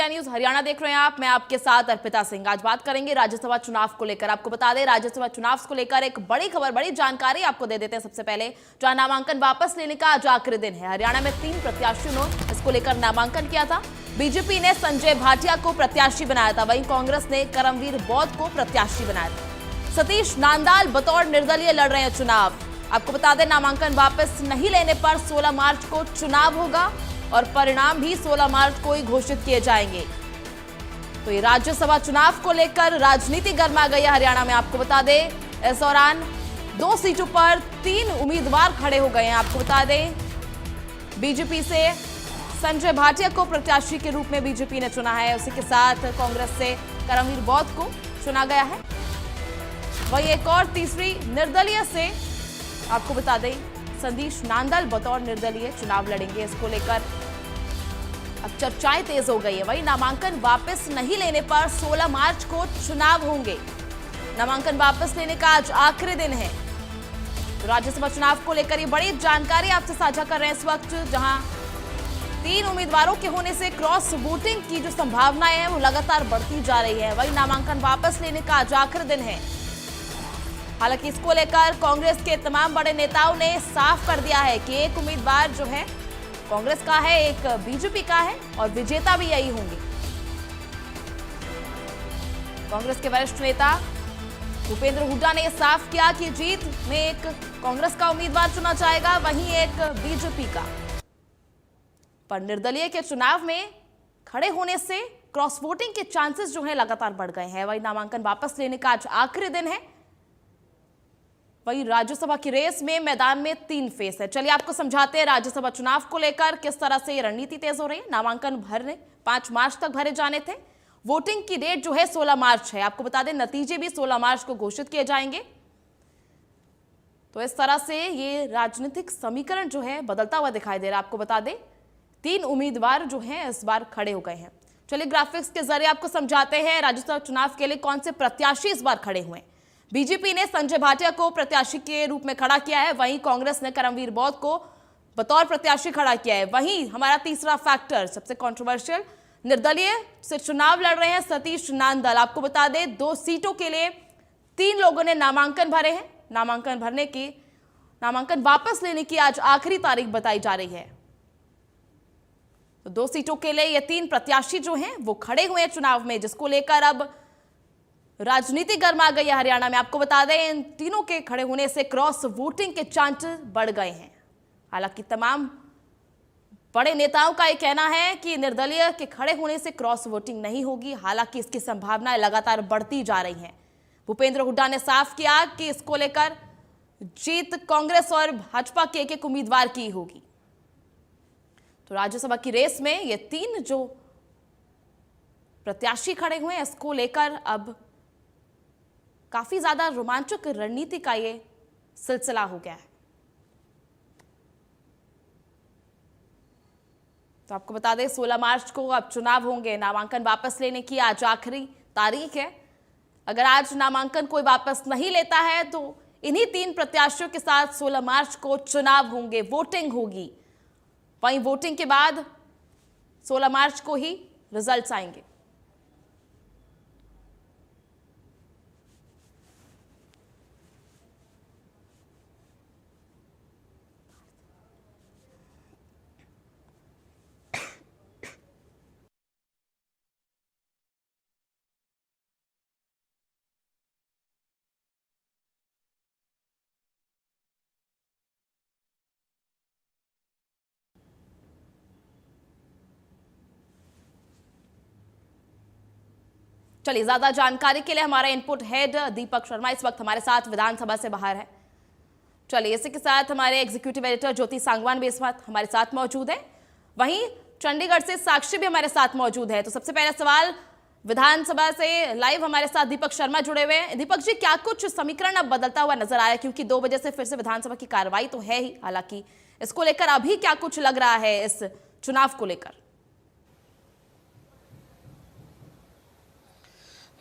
News Haryana देख रहे हैं आप। मैं आपके साथ अर्पिता सिंह। आज बात करेंगे राज्यसभा चुनाव को लेकर। आपको बता दें, राज्यसभा चुनाव को लेकर एक बड़ी खबर, बड़ी जानकारी आपको दे देते हैं। सबसे पहले, जहां नामांकन वापस लेने का आज आखिरी दिन है। हरियाणा में 3 प्रत्याशियों ने इसको लेकर नामांकन किया था। बीजेपी ने संजय भाटिया को प्रत्याशी बनाया था, वहीं कांग्रेस ने करमवीर बौद्ध को प्रत्याशी बनाया था। सतीश नांदाल बतौर निर्दलीय लड़ रहे हैं चुनाव। आपको बता दें, नामांकन वापस नहीं लेने पर 16 मार्च को चुनाव होगा और परिणाम भी 16 मार्च को ही घोषित किए जाएंगे। तो ये राज्यसभा चुनाव को लेकर राजनीति गर्मा गई है हरियाणा में। आपको बता दें, इस दौरान 2 सीटों पर 3 उम्मीदवार खड़े हो गए हैं। आपको बता दें, बीजेपी से संजय भाटिया को प्रत्याशी के रूप में बीजेपी ने चुना है। उसी के साथ कांग्रेस से करमवीर बौद्ध को चुना गया है। वहीं एक और तीसरी निर्दलीय से आपको बता दें, सतीश नांदल बतौर निर्दलीय चुनाव लड़ेंगे। इसको लेकर अब चर्चाएं तेज हो गई है। वहीं नामांकन वापस नहीं लेने पर 16 मार्च को चुनाव होंगे। नामांकन वापस लेने का आज आखिरी दिन है। तो राज्यसभा चुनाव को लेकर ये बड़ी जानकारी आपसे साझा कर रहे हैं इस वक्त, जहां 3 उम्मीदवारों के होने से क्रॉस वोटिंग की जो संभावनाएं हैं वो लगातार बढ़ती जा रही है। वहीं नामांकन वापस लेने का आज आखिरी दिन है। हालांकि इसको लेकर कांग्रेस के तमाम बड़े नेताओं ने साफ कर दिया है कि एक उम्मीदवार जो है कांग्रेस का है, एक बीजेपी का है और विजेता भी यही होंगे। कांग्रेस के वरिष्ठ नेता भूपेंद्र हुड्डा ने साफ किया कि जीत में एक कांग्रेस का उम्मीदवार चुना जाएगा, वहीं एक बीजेपी का। पर निर्दलीय के चुनाव में खड़े होने से क्रॉस वोटिंग के चांसेस जो है लगातार बढ़ गए हैं। वहीं नामांकन वापस लेने का आज आखिरी दिन है। वहीं राज्यसभा की रेस में मैदान में 3 फेस है। चलिए आपको समझाते हैं राज्यसभा चुनाव को लेकर किस तरह से ये रणनीति तेज हो रही है। नामांकन भरने 5 मार्च तक भरे जाने थे। वोटिंग की डेट जो है 16 मार्च है। आपको बता दें, नतीजे भी 16 मार्च को घोषित किए जाएंगे। तो इस तरह से ये राजनीतिक समीकरण जो है बदलता हुआ दिखाई दे रहा है। आपको बता दें, 3 उम्मीदवार जो हैं इस बार खड़े हो गए हैं। चलिए ग्राफिक्स के जरिए आपको समझाते हैं राज्यसभा चुनाव के लिए कौन से प्रत्याशी इस बार खड़े हुए हैं। बीजेपी ने संजय भाटिया को प्रत्याशी के रूप में खड़ा किया है, वहीं कांग्रेस ने करमवीर बौद्ध को बतौर प्रत्याशी खड़ा किया है। वहीं हमारा तीसरा फैक्टर, सबसे कंट्रोवर्शियल, निर्दलीय से चुनाव लड़ रहे हैं सतीश नांदल। आपको बता दें, 2 सीटों के लिए 3 लोगों ने नामांकन भरे हैं। नामांकन वापस लेने की आज आखिरी तारीख बताई जा रही है। तो 2 सीटों के लिए ये 3 प्रत्याशी जो हैं वो खड़े हुए हैं चुनाव में, जिसको लेकर अब राजनीति गर्मा गई है हरियाणा में। आपको बता दें, इन तीनों के खड़े होने से क्रॉस वोटिंग के चांसेस बढ़ गए हैं। हालांकि तमाम बड़े नेताओं का यह कहना है कि निर्दलीय के खड़े होने से क्रॉस वोटिंग नहीं होगी। हालांकि इसकी संभावनाएं लगातार बढ़ती जा रही हैं। भूपेंद्र हुड्डा ने साफ किया कि इसको लेकर जीत कांग्रेस और भाजपा के एक उम्मीदवार की होगी। तो राज्यसभा की रेस में ये 3 जो प्रत्याशी खड़े हुए हैं, इसको लेकर अब काफी ज्यादा रोमांचक रणनीति का ये सिलसिला हो गया है। तो आपको बता दें, 16 मार्च को अब चुनाव होंगे। नामांकन वापस लेने की आज आखिरी तारीख है। अगर आज नामांकन कोई वापस नहीं लेता है तो इन्हीं 3 प्रत्याशियों के साथ 16 मार्च को चुनाव होंगे, वोटिंग होगी। वहीं वोटिंग के बाद 16 मार्च को ही रिजल्ट्स आएंगे। चलिए, ज्यादा जानकारी के लिए हमारा इनपुट हेड दीपक शर्मा इस वक्त हमारे साथ विधानसभा से बाहर है। चलिए, इसी के साथ हमारे एग्जीक्यूटिव एडिटर ज्योति सांगवान भी इस वक्त हमारे साथ मौजूद है। वहीं चंडीगढ़ से साक्षी भी हमारे साथ मौजूद है। तो सबसे पहला सवाल, विधानसभा से लाइव हमारे साथ दीपक शर्मा जुड़े हुए हैं। दीपक जी, क्या कुछ समीकरण अब बदलता हुआ नजर आ रहा है, क्योंकि 2 बजे से फिर से विधानसभा की कार्रवाई तो है ही, हालांकि इसको लेकर अभी क्या कुछ लग रहा है इस चुनाव को लेकर?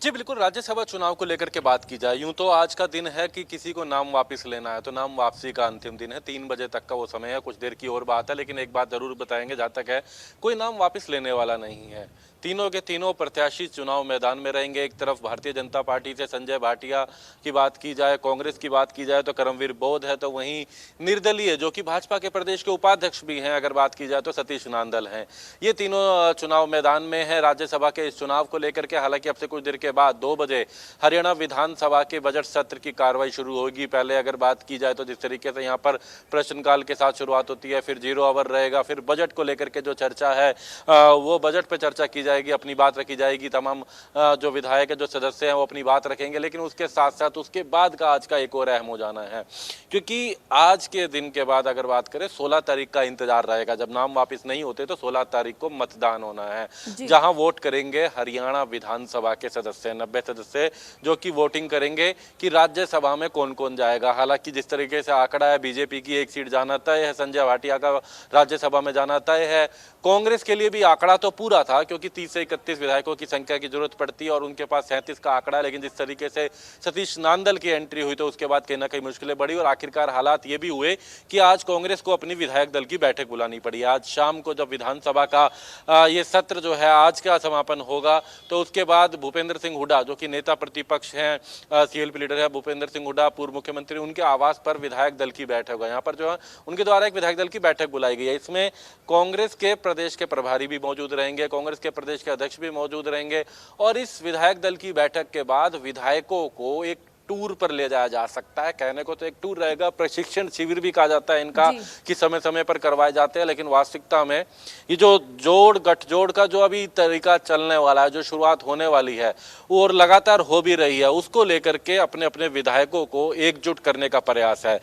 जी बिल्कुल, राज्यसभा चुनाव को लेकर के बात की जाए, यूं तो आज का दिन है कि किसी को नाम वापस लेना है तो नाम वापसी का अंतिम दिन है। 3 बजे तक का वो समय है, कुछ देर की और बात है। लेकिन एक बात जरूर बताएंगे, जहाँ तक है कोई नाम वापस लेने वाला नहीं है। तीनों के तीनों प्रत्याशी चुनाव मैदान में रहेंगे। एक तरफ भारतीय जनता पार्टी से संजय भाटिया की बात की जाए, कांग्रेस की बात की जाए तो करमवीर बौद्ध है, तो वहीं निर्दलीय जो कि भाजपा के प्रदेश के उपाध्यक्ष भी हैं अगर बात की जाए तो सतीश नांदल हैं। ये तीनों चुनाव मैदान में है राज्यसभा के इस चुनाव को लेकर के। हालांकि अब से कुछ देर के बाद 2 बजे हरियाणा विधानसभा के बजट सत्र की कार्रवाई शुरू होगी। पहले अगर बात की जाए तो जिस तरीके से यहाँ पर प्रश्नकाल के साथ शुरुआत होती है, फिर 0 आवर रहेगा, फिर बजट को लेकर के जो चर्चा है वो बजट पर चर्चा की जाएगी, अपनी बात रखी जाएगी। तमाम जो विधायक जो सदस्य हैं वो अपनी बात रखेंगे। लेकिन उसके साथ साथ उसके बाद का आज का एक और अहम हो जाना है, क्योंकि आज के दिन के बाद अगर बात करें 16 तारीख का इंतजार रहेगा। जब नाम वापस नहीं होते तो 16 तारीख को मतदान होना है, जहां वोट करेंगे हरियाणा विधानसभा के सदस्य, 90 सदस्य जो कि वोटिंग करेंगे कि राज्यसभा में कौन कौन जाएगा। हालांकि जिस तरीके से आंकड़ा है, बीजेपी की 1 सीट जाना तय है, संजय भाटिया का राज्यसभा में जाना तय है। कांग्रेस के लिए भी आंकड़ा तो पूरा था, क्योंकि 30 से 31 विधायकों की संख्या की जरूरत पड़ती है और उनके पास 37 का आंकड़ा है। लेकिन जिस तरीके से सतीश नांदल की एंट्री हुई तो उसके बाद कहीं ना कहीं मुश्किलें बढ़ी और आखिरकार हालात ये भी हुए कि आज कांग्रेस को अपनी विधायक दल की बैठक बुलानी पड़ी। आज शाम को जब विधानसभा का ये सत्र जो है आज का समापन होगा तो उसके बाद भूपेंद्र सिंह हुड्डा जो कि नेता प्रतिपक्ष हैं, सीएलपी लीडर है भूपेंद्र सिंह हुड्डा, पूर्व मुख्यमंत्री, उनके आवास पर विधायक दल की बैठक होगा। यहाँ पर जो है उनके द्वारा एक विधायक दल की बैठक बुलाई गई है। इसमें कांग्रेस के प्रदेश के प्रभारी भी मौजूद रहेंगे, कांग्रेस के प्रदेश के अध्यक्ष भी मौजूद रहेंगे और इस विधायक दल की बैठक के बाद विधायकों को एक टूर पर ले जाया जा सकता है। कहने को तो एक टूर रहेगा, प्रशिक्षण शिविर भी कहा जाता है इनका कि समय समय पर करवाए जाते हैं, लेकिन वास्तविकता में ये जो गठजोड़ का जो अभी तरीका चलने वाला है, जो शुरुआत होने वाली है वो और लगातार हो भी रही है, उसको लेकर के अपने अपने विधायकों को एकजुट करने का प्रयास है।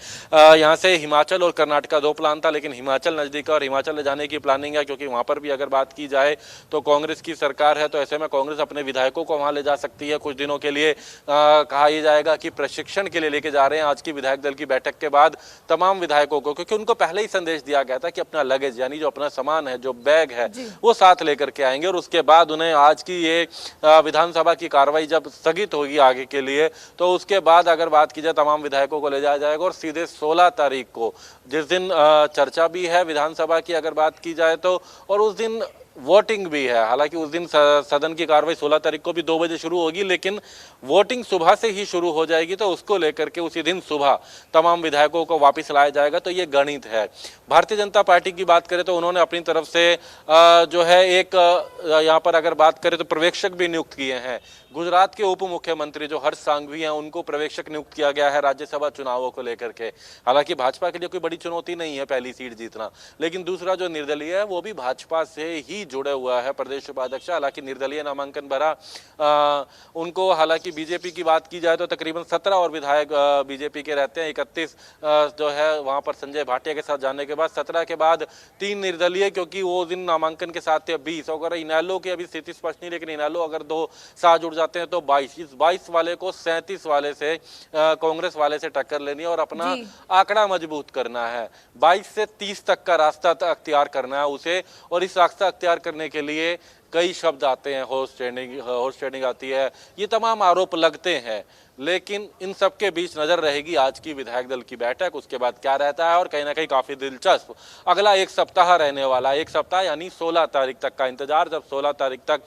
यहाँ से हिमाचल और कर्नाटक 2 प्लान था, लेकिन हिमाचल नजदीक है और हिमाचल ले जाने की प्लानिंग है, क्योंकि वहां पर भी अगर बात की जाए तो कांग्रेस की सरकार है, तो ऐसे में कांग्रेस अपने विधायकों को वहां ले जा सकती है कुछ दिनों के लिए। कहा यह जाएगा कि प्रशिक्षण के लिए लेके जा रहे हैं। आज की विधायक दल की बैठक के बाद तमाम विधायकों को, क्योंकि उनको पहले ही संदेश दिया गया था कि अपना लगेज यानी जो अपना सामान है, जो बैग है वो साथ लेकर के आएंगे और उसके बाद उन्हें आज की ये विधानसभा की कार्रवाई जब स्थगित होगी आगे के लिए तो उसके बाद अगर बात की जाए तमाम विधायकों को ले जाया जाएगा और सीधे 16 तारीख को जिस दिन चर्चा भी है विधानसभा की अगर बात की जाए तो, और उस दिन वोटिंग भी है। हालांकि उस दिन सदन की कार्रवाई 16 तारीख को भी 2 बजे शुरू होगी, लेकिन वोटिंग सुबह से ही शुरू हो जाएगी, तो उसको लेकर के उसी दिन सुबह तमाम विधायकों को वापस लाया जाएगा। तो ये गणित है। भारतीय जनता पार्टी की बात करें तो उन्होंने अपनी तरफ से जो है एक यहाँ पर अगर बात करें तो पर्यवेक्षक भी नियुक्त किए हैं। गुजरात के उप मुख्यमंत्री जो हर्ष सांघवी हैं उनको पर्यवेक्षक नियुक्त किया गया है राज्यसभा चुनावों को लेकर के। हालांकि भाजपा के लिए कोई बड़ी चुनौती नहीं है पहली सीट जीतना, लेकिन दूसरा जो निर्दलीय है वो भी भाजपा से ही जुड़े हुआ है, प्रदेश उपाध्यक्ष। हालांकि निर्दलीय नामांकन भरा उनको। हालांकि बीजेपी की बात की जाए तो तकरीबन 17 और विधायक बीजेपी के रहते हैं, 31 जो है वहां पर संजय भाटिया के साथ जाने के बाद 17 के बाद 3 निर्दलीय, क्योंकि वो दिन नामांकन के साथ थे 20। अगर इनेलो की अभी स्थिति स्पष्ट नहीं, लेकिन इनेलो अगर 2 साथ जुड़ जाते हैं तो 22। इस 22 वाले को 37 वाले से कांग्रेस वाले से टक्कर लेनी है और अपना आंकड़ा मजबूत करना है। 22 से 30 तक का रास्ता अख्तियार करना है उसे, और इस रास्ता अख्तियार करने के लिए कई शब्द आते हैं, हॉर्स ट्रेडिंग आती है, ये तमाम आरोप लगते हैं। लेकिन इन सब के बीच नजर रहेगी आज की विधायक दल की बैठक, उसके बाद क्या रहता है। और कहीं ना कहीं काफी दिलचस्प अगला 1 सप्ताह रहने वाला है। 1 सप्ताह यानी 16 तारीख तक का इंतजार। जब 16 तारीख तक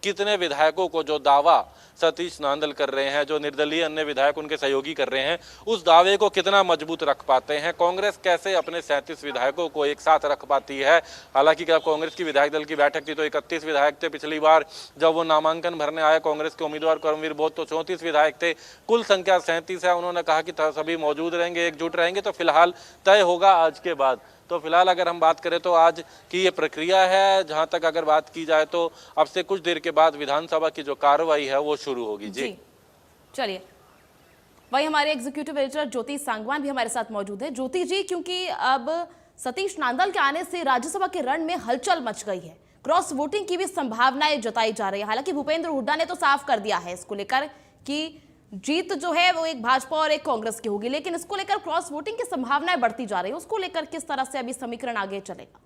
कितने विधायकों को जो दावा सतीश नांदल कर रहे हैं, जो निर्दलीय अन्य विधायक उनके सहयोगी कर रहे हैं, उस दावे को कितना मजबूत रख पाते हैं, कांग्रेस कैसे अपने 37 विधायकों को एक साथ रख पाती है। हालांकि कांग्रेस की विधायक दल की बैठक थी तो 31 विधायक थे। पिछली बार जब वो नामांकन भरने आए कांग्रेस के उम्मीदवार करमवीर बौद्ध तो 34 विधायक थे, कुल संख्या 37 है। उन्होंने कहा कि सभी मौजूद रहेंगे, एकजुट रहेंगे, तो फिलहाल तय होगा आज के बाद। तो फिलहाल अगर हम बात करें तो आज की ये प्रक्रिया है, जहां तक अगर बात की जाए तो अब से कुछ देर के बाद विधानसभा की जो कार्रवाई है वो शुरू होगी। जी चलिए, वही हमारे एग्जीक्यूटिव एडिटर ज्योति सांगवान भी हमारे साथ मौजूद है। ज्योति जी, क्योंकि अब सतीश नांदल के आने से राज्यसभा के रण में हलचल मच गई है, क्रॉस वोटिंग की भी संभावनाएं जताई जा रही है। हालांकि भूपेंद्र हुड्डा ने तो साफ कर दिया है इसको लेकर कि जीत जो है वो एक भाजपा और एक कांग्रेस की होगी, लेकिन इसको लेकर क्रॉस वोटिंग की संभावनाएं बढ़ती जा रही है, उसको लेकर किस तरह से अभी समीकरण आगे चलेगा?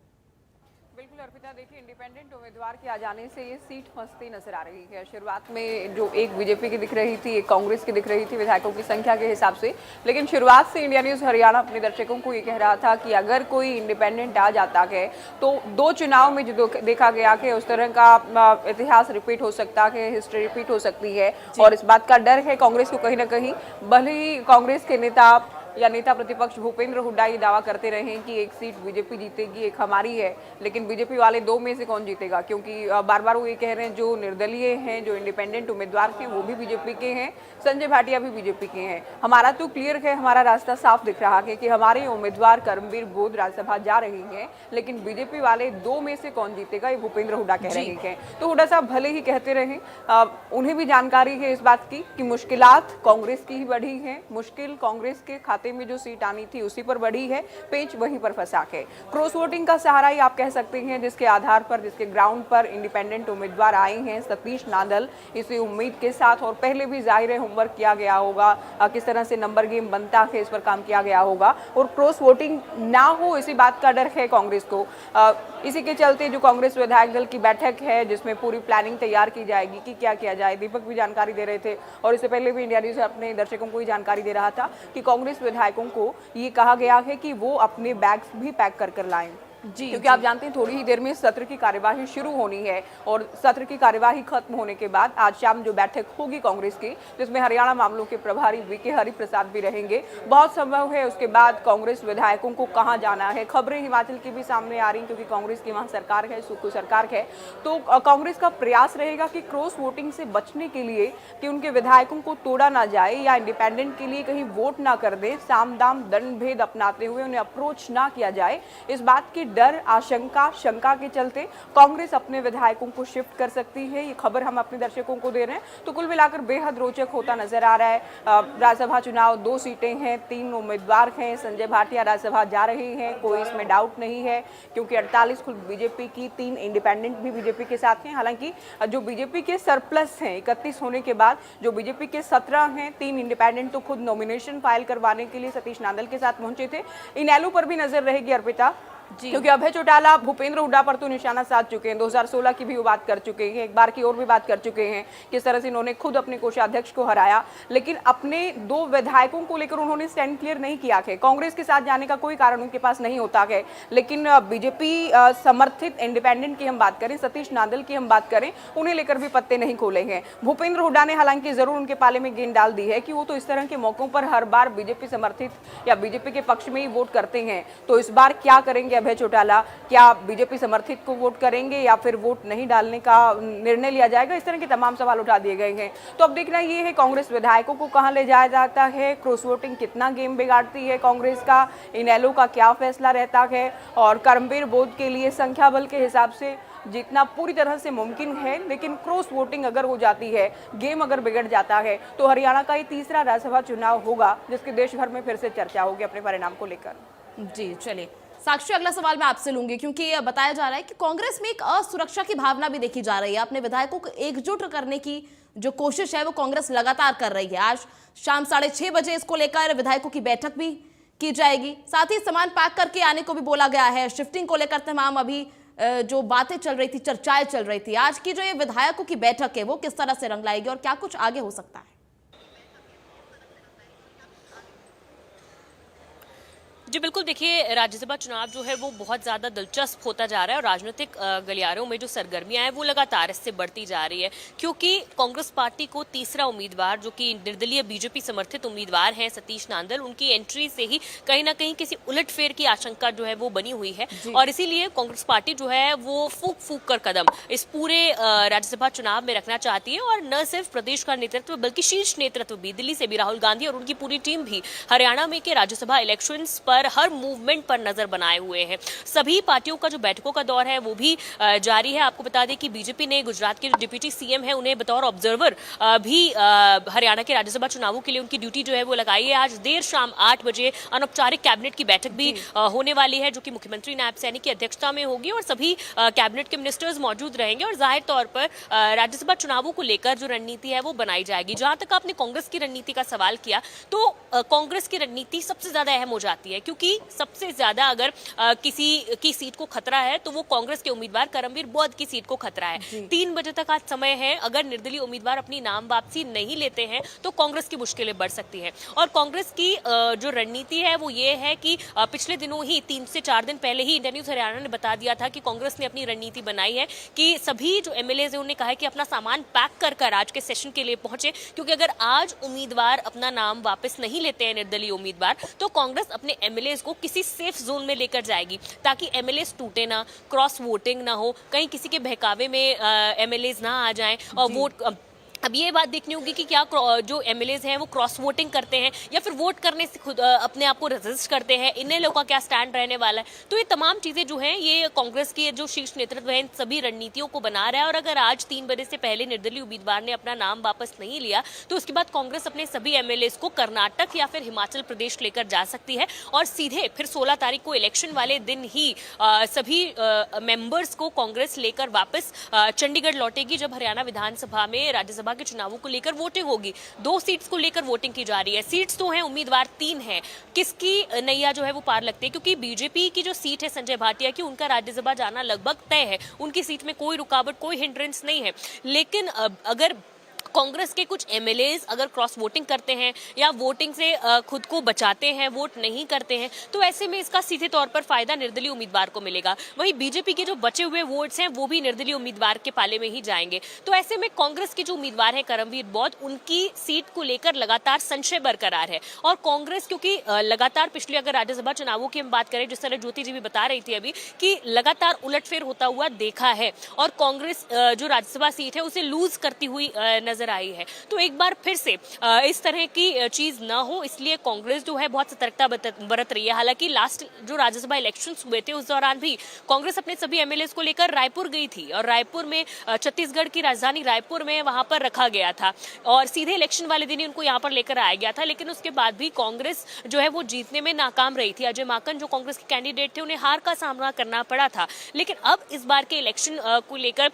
बिल्कुल अर्पिता, देखिए इंडिपेंडेंट उम्मीदवार के आ जाने से ये सीट फंसती नजर आ रही है। शुरुआत में जो एक बीजेपी की दिख रही थी, एक कांग्रेस की दिख रही थी विधायकों की संख्या के हिसाब से, लेकिन शुरुआत से इंडिया न्यूज़ हरियाणा अपने दर्शकों को ये कह रहा था कि अगर कोई इंडिपेंडेंट आ जाता है तो 2 चुनाव में जो देखा गया कि उस तरह का इतिहास रिपीट हो सकता है, हिस्ट्री रिपीट हो सकती है। और इस बात का डर है कांग्रेस को कहीं ना कहीं, भले ही कांग्रेस के नेता या नेता प्रतिपक्ष भूपेंद्र हुड्डा ये दावा करते रहे कि एक सीट बीजेपी जीतेगी, एक हमारी है, लेकिन बीजेपी वाले 2 में से कौन जीतेगा? क्योंकि बार बार वो ये कह रहे हैं जो निर्दलीय हैं, जो इंडिपेंडेंट उम्मीदवार थे वो भी बीजेपी के हैं, संजय भाटिया भी बीजेपी के हैं। हमारा तो क्लियर है, हमारा रास्ता साफ दिख रहा है कि हमारे उम्मीदवार करमवीर बोध राज्यसभा जा रही हैं, लेकिन बीजेपी वाले 2 में से कौन जीतेगा ये भूपेंद्र हुड्डा कह रहे हैं। तो हुड्डा साहब भले ही कहते रहे, उन्हें भी जानकारी है इस बात की कि मुश्किलात कांग्रेस की ही बढ़ी है, मुश्किल कांग्रेस के खाते में जो सीट आनी थी उसी पर बढ़ी है, पेंच वहीं पर फंसा है। क्रॉस वोटिंग का सहारा ही आप कह सकते हैं, जिसके आधार पर, जिसके ग्राउंड पर इंडिपेंडेंट उम्मीदवार आए हैं सतीश नांदल, इसी उम्मीद के साथ, और पहले भी जाहिर है होमवर्क किया गया होगा, किस तरह से नंबर गेम बनता है इस पर काम किया गया होगा, और क्रॉस वोटिंग ना हो इसी बात का डर है कांग्रेस को। इसी के चलते जो कांग्रेस विधायक दल की बैठक है जिसमें पूरी प्लानिंग तैयार की जाएगी कि क्या किया जाए, दीपक भी जानकारी दे रहे थे और इससे पहले भी इंडिया न्यूज़ अपने दर्शकों को ही जानकारी दे रहा था कि कांग्रेस विधायकों को ये कहा गया है कि वो अपने बैग्स भी पैक कर लाएं, क्योंकि आप जानते हैं थोड़ी ही देर में सत्र की कार्यवाही शुरू होनी है, और सत्र की कार्यवाही खत्म होने के बाद आज शाम जो बैठक होगी कांग्रेस की, जिसमें हरियाणा मामलों के प्रभारी वीके हरिप्रसाद भी रहेंगे, बहुत संभव है उसके बाद कांग्रेस विधायकों को कहां जाना है। खबरें हिमाचल की भी सामने आ रही, क्योंकि कांग्रेस की वहां सरकार है, सुक्खू सरकार है, तो कांग्रेस का प्रयास रहेगा कि क्रॉस वोटिंग से बचने के लिए कि उनके विधायकों को तोड़ा ना जाए या इंडिपेंडेंट के लिए कहीं वोट ना कर दे, साम दाम दंड भेद अपनाते हुए उन्हें अप्रोच ना किया जाए, इस बात की डर, आशंका, शंका के चलते कांग्रेस अपने विधायकों को शिफ्ट कर सकती है। ये खबर हम अपने दर्शकों को दे रहे हैं। तो कुल मिलाकर बेहद रोचक होता नजर आ रहा है। राज्यसभा चुनाव 2 सीटें हैं, 3 उम्मीदवार हैं, संजय भाटिया राज्यसभा जा रहे हैं, कोई इसमें डाउट नहीं है, क्योंकि 48 खुद बीजेपी की, 3 इंडिपेंडेंट भी बीजेपी के साथ हैं। हालांकि जो बीजेपी के सरप्लस हैं 31 होने के बाद, जो बीजेपी के 17 हैं, 3 इंडिपेंडेंट तो खुद नॉमिनेशन फाइल करवाने के लिए सतीश नांदल के साथ पहुंचे थे। इनेलो पर भी नजर रहेगी अर्पिता, क्योंकि अभय चौटाला भूपेंद्र हुड्डा पर तो निशाना साध चुके हैं, 2016 की भी वो बात कर चुके हैं, एक बार की और भी बात कर चुके हैं किस तरह से इन्होंने खुद अपने कोषाध्यक्ष को हराया, लेकिन अपने 2 विधायकों को लेकर उन्होंने स्टैंड क्लियर नहीं किया है। कांग्रेस के साथ जाने का कोई कारण उनके पास नहीं होता है, लेकिन बीजेपी समर्थित इंडिपेंडेंट की हम बात करें, सतीश नांदल की हम बात करें, उन्हें लेकर भी पत्ते नहीं खोले हैं। भूपेंद्र हुड्डा ने हालांकि जरूर उनके पाले में गेंद डाल दी है कि वो तो इस तरह के मौकों पर हर बार बीजेपी समर्थित या बीजेपी के पक्ष में ही वोट करते हैं, तो इस बार क्या करेंगे अभय चौटाला? क्या बीजेपी समर्थित को वोट करेंगे या फिर वोट नहीं डालने का निर्णय लिया जाएगा? इस तरह के तमाम सवाल उठा दिए गए हैं। तो अब देखना ये है कांग्रेस विधायकों को कहां ले जाया जाता है, क्रॉस वोटिंग कितना गेम बिगाड़ती है कांग्रेस का, इनेलो का क्या फैसला रहता है, और करमवीर बोध के लिए संख्या बल के हिसाब से जितना पूरी तरह से मुमकिन है, लेकिन क्रॉस वोटिंग अगर हो जाती है, गेम अगर बिगड़ जाता है, तो हरियाणा का ये तीसरा राज्यसभा चुनाव होगा जिसकी देश भर में फिर से चर्चा होगी अपने परिणाम को लेकर। जी चलिए साक्षी, अगला सवाल मैं आपसे लूंगी, क्योंकि ये बताया जा रहा है कि कांग्रेस में एक असुरक्षा की भावना भी देखी जा रही है। अपने विधायकों को एकजुट करने की जो कोशिश है वो कांग्रेस लगातार कर रही है। आज शाम 6:30 बजे इसको लेकर विधायकों की बैठक भी की जाएगी, साथ ही सामान पैक करके आने को भी बोला गया है। शिफ्टिंग को लेकर तमाम अभी जो बातें चल रही थी, चर्चाएं चल रही थी, आज की जो ये विधायकों की बैठक है वो किस तरह से रंग लाएगी और क्या कुछ आगे हो सकता है? जी बिल्कुल, देखिए राज्यसभा चुनाव जो है वो बहुत ज़्यादा दिलचस्प होता जा रहा है और राजनीतिक गलियारों में जो सरगर्मियां हैं वो लगातार इससे बढ़ती जा रही है, क्योंकि कांग्रेस पार्टी को तीसरा उम्मीदवार जो कि निर्दलीय बीजेपी समर्थित उम्मीदवार हैं सतीश नांदल, उनकी एंट्री से ही कहीं ना कहीं किसी उलटफेर की आशंका जो है वो बनी हुई है और इसीलिए कांग्रेस पार्टी जो है वो फूक फूक कर कदम इस पूरे राज्यसभा चुनाव में रखना चाहती है। और न सिर्फ प्रदेश का नेतृत्व बल्कि शीर्ष नेतृत्व भी, दिल्ली से भी राहुल गांधी और उनकी पूरी टीम भी हरियाणा में के राज्यसभा इलेक्शन पर हर मूवमेंट पर नजर बनाए हुए हैं। सभी पार्टियों का जो बैठकों का दौर है वो भी जारी है। आपको बता दें कि बीजेपी ने गुजरात के जो डिप्टी सीएम है उन्हें बतौर ऑब्जर्वर भी हरियाणा के राज्यसभा चुनावों के लिए उनकी ड्यूटी जो है वो लगाई है। आज देर शाम 8 बजे अनौपचारिक कैबिनेट की बैठक भी होने वाली है, जो कि मुख्यमंत्री नायब सैनी की अध्यक्षता में होगी और सभी कैबिनेट के मिनिस्टर्स मौजूद रहेंगे और जाहिर तौर पर राज्यसभा चुनावों को लेकर जो रणनीति है वो बनाई जाएगी। जहां तक आपने कांग्रेस की रणनीति का सवाल किया, तो कांग्रेस की रणनीति सबसे ज्यादा अहम हो जाती है, क्योंकि क्योंकि सबसे ज्यादा अगर किसी की सीट को खतरा है तो वो कांग्रेस के उम्मीदवार करमवीर बौद्ध की सीट को खतरा है। 3 बजे तक आज समय है, अगर निर्दलीय उम्मीदवार अपनी नाम वापसी नहीं लेते हैं तो कांग्रेस की मुश्किलें बढ़ सकती हैं। और कांग्रेस की जो रणनीति है वो ये है कि पिछले दिनों ही 3 से 4 दिन पहले ही इंडिया न्यूज हरियाणा ने बता दिया था कि कांग्रेस ने अपनी रणनीति बनाई है कि सभी जो एमएलए है उन्होंने कहा है कि अपना सामान पैक कर आज के सेशन के लिए पहुंचे, क्योंकि अगर आज उम्मीदवार अपना नाम वापस नहीं लेते हैं निर्दलीय उम्मीदवार तो कांग्रेस अपने एमएलए को किसी सेफ जोन में लेकर जाएगी ताकि एमएलए टूटे ना, क्रॉस वोटिंग ना हो, कहीं किसी के बहकावे में एमएलए ना आ जाएं और वोट। अब ये बात देखनी होगी कि क्या जो एमएलएज हैं वो क्रॉस वोटिंग करते हैं या फिर वोट करने से खुद अपने आप को रेजिस्ट करते हैं, इन्हें लोगों का क्या स्टैंड रहने वाला है। तो ये तमाम चीजें जो हैं ये कांग्रेस की जो शीर्ष नेतृत्व है इन सभी रणनीतियों को बना रहा है। और अगर आज 3 बजे से पहले निर्दलीय उम्मीदवार ने अपना नाम वापस नहीं लिया तो उसके बाद कांग्रेस अपने सभी एमएलएज को कर्नाटक या फिर हिमाचल प्रदेश लेकर जा सकती है और सीधे फिर 16 तारीख को इलेक्शन वाले दिन ही सभी मेंबर्स को कांग्रेस लेकर वापस चंडीगढ़ लौटेगी, जब हरियाणा विधानसभा में राज्यसभा के चुनावों को लेकर वोटिंग होगी। 2 सीट्स को लेकर वोटिंग की जा रही है। सीट्स तो हैं, उम्मीदवार 3 हैं। किसकी नैया जो है वो पार लगती है, क्योंकि बीजेपी की जो सीट है संजय भाटिया की, उनका राज्यसभा जाना लगभग तय है। उनकी सीट में कोई रुकावट, कोई हिंड्रेंस नहीं है। लेकिन अगर कांग्रेस के कुछ एमएलएज अगर क्रॉस वोटिंग करते हैं या वोटिंग से खुद को बचाते हैं, वोट नहीं करते हैं, तो ऐसे में इसका सीधे तौर पर फायदा निर्दलीय उम्मीदवार को मिलेगा। वहीं बीजेपी के जो बचे हुए वोट्स हैं वो भी निर्दलीय उम्मीदवार के पाले में ही जाएंगे। तो ऐसे में कांग्रेस के जो उम्मीदवार हैं करमवीर बौद्ध, उनकी सीट को लेकर लगातार संशय बरकरार है। और कांग्रेस क्योंकि लगातार पिछले अगर राज्यसभा चुनावों की हम बात करें, जिस तरह ज्योति जी भी बता रही थी अभी कि लगातार उलटफेर होता हुआ देखा है और कांग्रेस जो राज्यसभा सीट है उसे लूज करती हुई नजर आई है। तो एक बार फिर से इस तरह की चीज ना हो, इसलिए कांग्रेस जो है बहुत सतर्कता बरत रही है। हालांकि लास्ट जो राज्यसभा इलेक्शंस हुए थे उस दौरान भी कांग्रेस अपने सभी एमएलए को लेकर रायपुर गई थी और रायपुर में छत्तीसगढ़ की राजधानी रायपुर में वहां पर रखा गया था और सीधे इलेक्शन वाले दिन ही उनको यहां पर लेकर आया गया था। लेकिन उसके बाद भी कांग्रेस जो है वो जीतने में नाकाम रही थी। अजय माकन जो कांग्रेस के कैंडिडेट थे उन्हें हार का सामना करना पड़ा था। लेकिन अब इस बार के इलेक्शन को लेकर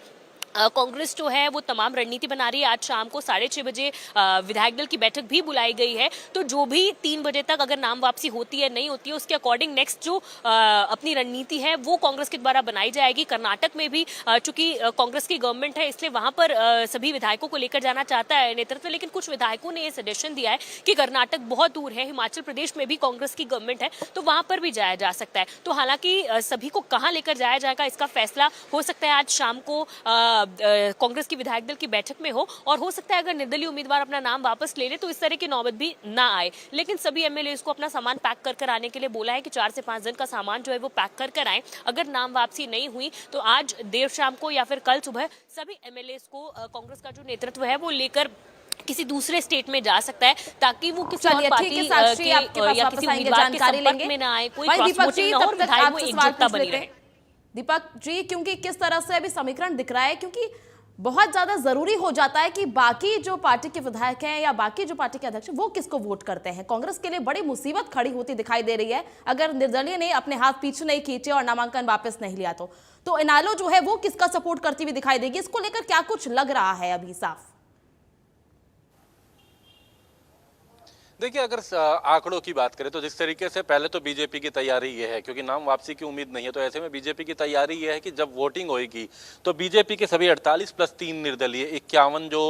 कांग्रेस जो है वो तमाम रणनीति बना रही है। आज शाम को 6:30 बजे विधायक दल की बैठक भी बुलाई गई है। तो जो भी 3 बजे तक अगर नाम वापसी होती है नहीं होती है उसके अकॉर्डिंग नेक्स्ट जो अपनी रणनीति है वो कांग्रेस के द्वारा बनाई जाएगी। कर्नाटक में भी चूंकि कांग्रेस की गवर्नमेंट है इसलिए वहां पर सभी विधायकों को लेकर जाना चाहता है नेतृत्व, लेकिन कुछ विधायकों ने ये सजेशन दिया है कि कर्नाटक बहुत दूर है, हिमाचल प्रदेश में भी कांग्रेस की गवर्नमेंट है तो वहां पर भी जाया जा सकता है। तो हालांकि सभी को कहां लेकर जाया जाएगा इसका फैसला हो सकता है आज शाम को कांग्रेस की विधायक दल की बैठक में हो और हो सकता है अगर निर्दलीय उम्मीदवार अपना नाम वापस ले ले तो इस तरह की नौबत भी ना आए। लेकिन सभी एमएलए को अपना सामान पैक कर आने के लिए बोला है कि 4 से 5 दिन का सामान जो है वो पैक कर आए। अगर नाम वापसी नहीं हुई तो आज देर शाम को या फिर कल सुबह सभी एमएलए को कांग्रेस का जो नेतृत्व है वो लेकर किसी दूसरे स्टेट में जा सकता है ताकि वो किसी और पार्टी के या किसी उम्मीदवार के संपर्क में ना आए, कोई क्रॉस वोटिंग ना हो और विधायक में एकजुटता बनी रहे। दीपक जी, क्योंकि किस तरह से अभी समीकरण दिख रहा है, क्योंकि बहुत ज्यादा जरूरी हो जाता है कि बाकी जो पार्टी के विधायक हैं या बाकी जो पार्टी के अध्यक्ष हैं वो किसको वोट करते हैं। कांग्रेस के लिए बड़ी मुसीबत खड़ी होती दिखाई दे रही है अगर निर्दलीय ने अपने हाथ पीछे नहीं खींचे और नामांकन वापस नहीं लिया तो इनेलो जो है वो किसका सपोर्ट करती हुई दिखाई देगी। इसको लेकर क्या कुछ लग रहा है अभी साफ? देखिए, अगर आंकड़ों की बात करें तो जिस तरीके से पहले तो बीजेपी की तैयारी ये है, क्योंकि नाम वापसी की उम्मीद नहीं है, तो ऐसे में बीजेपी की तैयारी ये है कि जब वोटिंग होगी तो बीजेपी के सभी 48 + 3 निर्दलीय 51 जो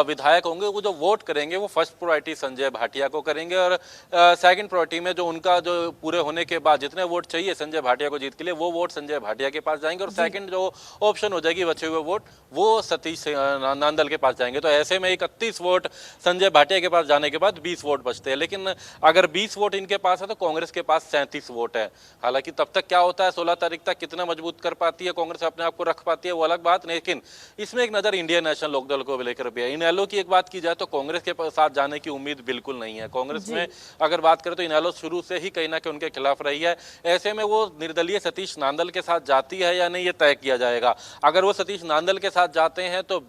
विधायक होंगे वो जो वोट करेंगे वो फर्स्ट प्रायोरिटी संजय भाटिया को करेंगे और सेकंड प्रायोरिटी में जो उनका जो पूरे होने के बाद जितने वोट चाहिए संजय भाटिया को जीत के लिए वो वोट संजय भाटिया के पास जाएंगे और सेकंड जो ऑप्शन हो जाएगी बचे हुए वोट वो सतीश नांदल के पास जाएंगे। तो ऐसे में 31 वोट संजय भाटिया के पास जाने के बाद 20 वोट बचते हैं। लेकिन अगर 20 वोट इनके पास है तो कांग्रेस के पास 37 वोट है। हालांकि तब तक क्या होता है 16 तारीख तक कितना मजबूत कर पाती है कांग्रेस, अपने आप को रख पाती है, वो अलग बात। लेकिन इसमें एक नजर इंडियन नेशनल लोकदल को लेकर भी है। इनेलो की एक बात की जाए तो कांग्रेस के साथ जाने की उम्मीद बिल्कुल नहीं है। कांग्रेस में अगर बात करें तो इनेलो शुरू से ही कहीं ना कहीं उनके खिलाफ रही है। ऐसे में वो निर्दलीय सतीश नांदल के साथ जाती है या नहीं ये तय किया जाएगा। अगर वो सतीश नांदल के साथ जाते हैं तो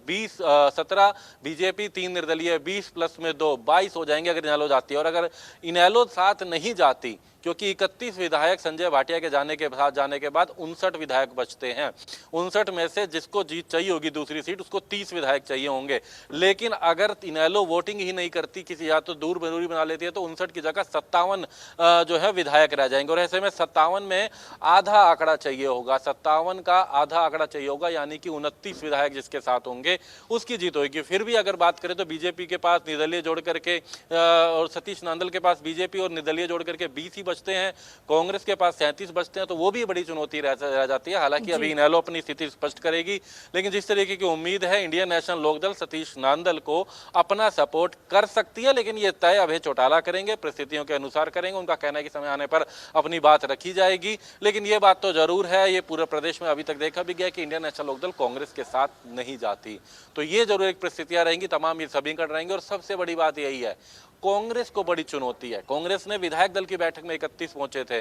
17 बीजेपी, 3 निर्दलीय, 20 + में 2 22 हो जाएंगे अगर इनेलो जाती है। और अगर इनेलो साथ नहीं जाती, क्योंकि 31 विधायक संजय भाटिया के जाने के बाद 59 विधायक बचते हैं। 59 में से जिसको जीत चाहिए होगी दूसरी सीट, उसको 30 विधायक चाहिए होंगे। लेकिन अगर इनेलो वोटिंग ही नहीं करती, किसी या तो दूरी बना लेती है, तो 59 की जगह 57 जो है विधायक रह जाएंगे। और ऐसे में 57 में आधा आंकड़ा चाहिए होगा, 57 का आधा आंकड़ा चाहिए होगा, यानी कि 29 विधायक जिसके साथ होंगे उसकी जीत होगी। फिर भी अगर बात करें तो बीजेपी के पास निर्दलीय जोड़ करके और सतीश नांदल के पास बीजेपी और निर्दलीय जोड़ करके 20 ही बचते हैं, कांग्रेस के पास 37 बचते हैं, तो वो भी बड़ी चुनौती रह जाती है। हालांकि अभी इनेलो अपनी स्थिति स्पष्ट करेगी, लेकिन जिस तरीके की उम्मीद है इंडियन नेशनल लोकदल सतीश नांदल को अपना सपोर्ट कर सकती है, लेकिन ये तय अभय चौटाला करेंगे, परिस्थितियों के अनुसार करेंगे। उनका कहना है कि समय आने पर अपनी बात रखी जाएगी, लेकिन ये बात तो जरूर है, ये पूरे प्रदेश में अभी तक देखा भी गया कि इंडियन नेशनल लोकदल कांग्रेस के साथ नहीं जाती। तो ये जरूर एक परिस्थितियां रहेंगी, तमाम ये समीकरण रहेंगे। और सबसे बड़ी बात यही है, कांग्रेस को बड़ी चुनौती है। कांग्रेस ने विधायक दल की बैठक में 31 पहुंचे थे,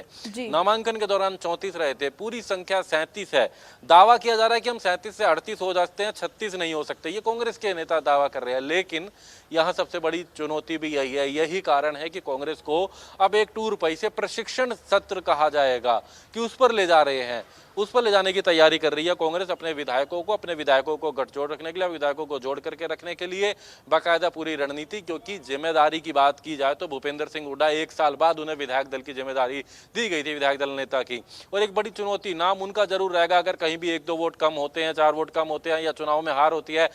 नामांकन के दौरान 34 रहे थे, पूरी संख्या 37 है। दावा किया जा रहा है कि हम 37 से 38 हो जाते हैं, 36 नहीं हो सकते, ये कांग्रेस के नेता दावा कर रहे हैं। लेकिन यहाँ सबसे बड़ी चुनौती भी यही है, यही कारण है कि कांग्रेस को अब एक टूर पैसे प्रशिक्षण सत्र कहा जाएगा कि उस पर ले जा रहे हैं, उस पर ले जाने की तैयारी कर रही है कांग्रेस। अपने विधायकों को गठजोड़ रखने के लिए, विधायकों को जोड़ करके रखने के लिए बाकायदा पूरी रणनीति। क्योंकि जिम्मेदारी की बात की जाए तो भूपेंद्र सिंह हुड्डा 1 साल बाद उन्हें विधायक दल की जिम्मेदारी दी गई थी, विधायक दल नेता की। और एक बड़ी चुनौती नाम उनका जरूर रहेगा, अगर कहीं भी 1-2 वोट कम होते हैं, 4 वोट कम होते हैं, या चुनाव में हार होती है,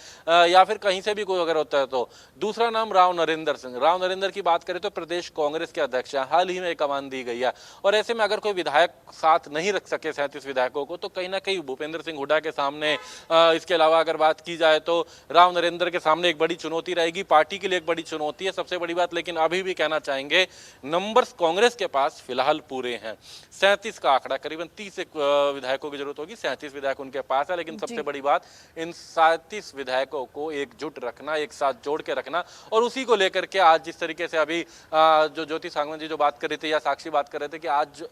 या फिर कहीं से भी कोई अगर होता है, तो दूसरा नाम राव नरेंद्र सिंह। राव नरेंद्र की बात करें तो प्रदेश कांग्रेस के अध्यक्ष हैं, हाल ही में कमान दी गई है। और ऐसे में अगर कोई विधायक साथ नहीं रख सके 37 विधायकों को, तो कहीं ना कहीं भूपेंद्र सिंह हुड्डा के सामने, इसके अलावा अगर बात की जाए तो राव नरेंद्र के सामने एक बड़ी चुनौती रहेगी, पार्टी के लिए एक बड़ी चुनौती है। सबसे बड़ी बात, लेकिन अभी भी कहना चाहेंगे, नंबर्स कांग्रेस के पास फिलहाल पूरे हैं। 37 का आंकड़ा, करीबन 30 विधायकों की जरूरत होगी, 37 विधायक उनके पास है। लेकिन सबसे बड़ी बात, इन 37 विधायकों को एकजुट रखना, एक साथ जोड़ के रखना। और उसी को लेकर के आज जिस तरीके से अभी जो ज्योति सांगवान जी जो बात कर रहे थे, या साक्षी बात कर रहे थे कि आज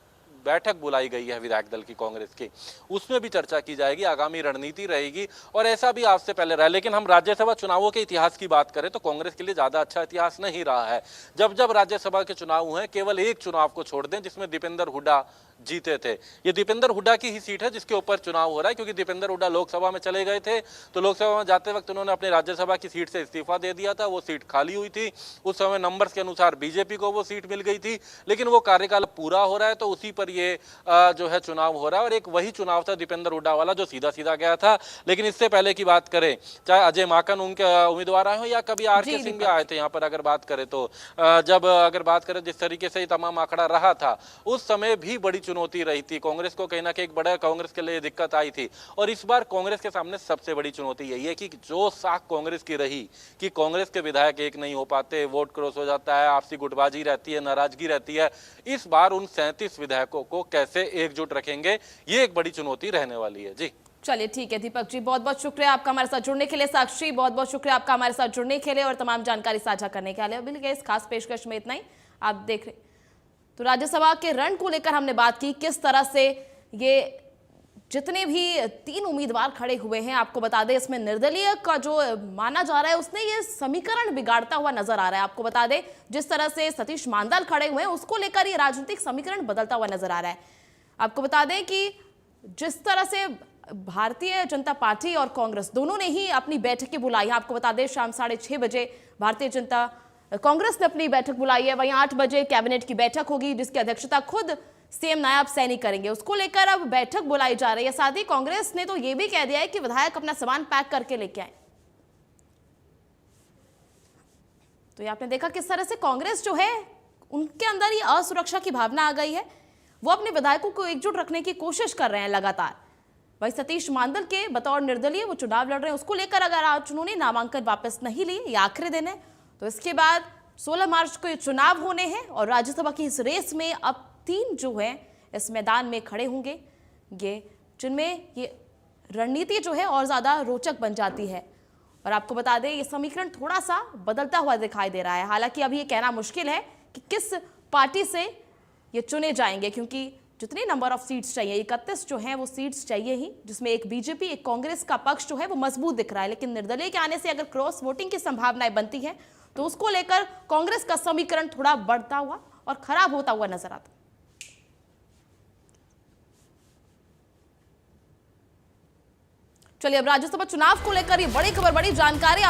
बैठक बुलाई गई है विधायक दल की कांग्रेस की, उसमें भी चर्चा की जाएगी, आगामी रणनीति रहेगी। और ऐसा भी आज से पहले रहा। लेकिन हम राज्यसभा चुनावों के इतिहास की बात करें तो कांग्रेस के लिए ज्यादा अच्छा इतिहास नहीं रहा है। जब जब राज्यसभा के चुनाव हुए, केवल एक चुनाव को छोड़ दें जिसमें दीपेंद्र हुड्डा जीते थे। ये दीपेंद्र हुड्डा की ही सीट है जिसके ऊपर चुनाव हो रहा है, क्योंकि दीपेंद्र हुड्डा लोकसभा में चले गए थे, तो लोकसभा में जाते वक्त उन्होंने अपने राज्यसभा की सीट से इस्तीफा दे दिया था, वो सीट खाली हुई थी। उस समय नंबर्स के अनुसार बीजेपी को वो सीट मिल गई थी, लेकिन वो कार्यकाल पूरा हो रहा है, तो उसी पर ये जो है चुनाव हो रहा है। और एक वही चुनाव था दीपेंद्र हुड्डा वाला जो सीधा सीधा गया था। लेकिन इससे पहले की बात करें, चाहे अजय माकन उनके उम्मीदवार आए हो, या कभी आर.के. सिंह भी आए थे यहाँ पर, अगर बात करें तो जब अगर बात करें जिस तरीके से तमाम आंकड़ा रहा था, उस समय भी बड़ी चुनौती रही थी कांग्रेस को। कहीं ना कहीं एक बड़ा कांग्रेस के लिए दिक्कत आई थी। और इस बार कांग्रेस के सामने सबसे बड़ी चुनौती यही है कि जो साख कांग्रेस की रही कि कांग्रेस के विधायक एक नहीं हो पाते, वोट क्रॉस हो जाता है, आपसी गुटबाजी रहती है, नाराजगी रहती है, इस बार उन 37 विधायकों को कैसे एकजुट रखेंगे, ये एक बड़ी चुनौती रहने वाली है। जी चलिए ठीक है दीपक जी, बहुत बहुत शुक्रिया आपका हमारे साथ जुड़ने के लिए। साक्षी, बहुत बहुत शुक्रिया आपका हमारे साथ जुड़ने के लिए और तमाम जानकारी साझा करने के लिए। अभी इस खास पेशकश में इतना ही। आप देख रहे तो राज्यसभा के रण को लेकर हमने बात की, किस तरह से ये जितने भी 3 उम्मीदवार खड़े हुए हैं, आपको बता दें इसमें निर्दलीय का जो माना जा रहा है उसने ये समीकरण बिगाड़ता हुआ नजर आ रहा है। आपको बता दें जिस तरह से सतीश नांदल खड़े हुए हैं उसको लेकर ये राजनीतिक समीकरण बदलता हुआ नजर आ रहा है। आपको बता दें कि जिस तरह से भारतीय जनता पार्टी और कांग्रेस दोनों ने ही अपनी बैठकें बुलाई हैं। आपको बता दें शाम 6:30 बजे भारतीय जनता कांग्रेस ने अपनी बैठक बुलाई है, वहीं 8 बजे कैबिनेट की बैठक होगी जिसकी अध्यक्षता खुद सीएम नायब सैनी करेंगे। उसको लेकर अब बैठक बुलाई जा रही है। साथ ही कांग्रेस ने तो यह भी कह दिया है कि विधायक अपना सामान पैक करके लेके आए। तो ये आपने देखा किस तरह से कांग्रेस जो है उनके अंदर ये असुरक्षा की भावना आ गई है, वो अपने विधायकों को एकजुट रखने की कोशिश कर रहे हैं लगातार। वही सतीश नांदल के बतौर निर्दलीय वो चुनाव लड़ रहे हैं, उसको लेकर अगर आज उन्होंने नामांकन वापस नहीं लिए, ये आखिरी दिन है, तो इसके बाद 16 मार्च को ये चुनाव होने हैं और राज्यसभा की इस रेस में अब 3 जो है इस मैदान में खड़े होंगे, ये जिनमें ये रणनीति जो है और ज्यादा रोचक बन जाती है। और आपको बता दें ये समीकरण थोड़ा सा बदलता हुआ दिखाई दे रहा है। हालांकि अभी ये कहना मुश्किल है कि किस पार्टी से ये चुने जाएंगे, क्योंकि जितने नंबर ऑफ सीट्स चाहिए 31 जो हैं वो सीट्स चाहिए ही, जिसमें एक बीजेपी एक कांग्रेस का पक्ष जो है वो मजबूत दिख रहा है। लेकिन निर्दलीय के आने से अगर क्रॉस वोटिंग की संभावनाएं बनती है तो उसको लेकर कांग्रेस का समीकरण थोड़ा बढ़ता हुआ और खराब होता हुआ नजर आता है। चलिए अब राज्यसभा चुनाव को लेकर ये बड़ी खबर, बड़ी जानकारी आप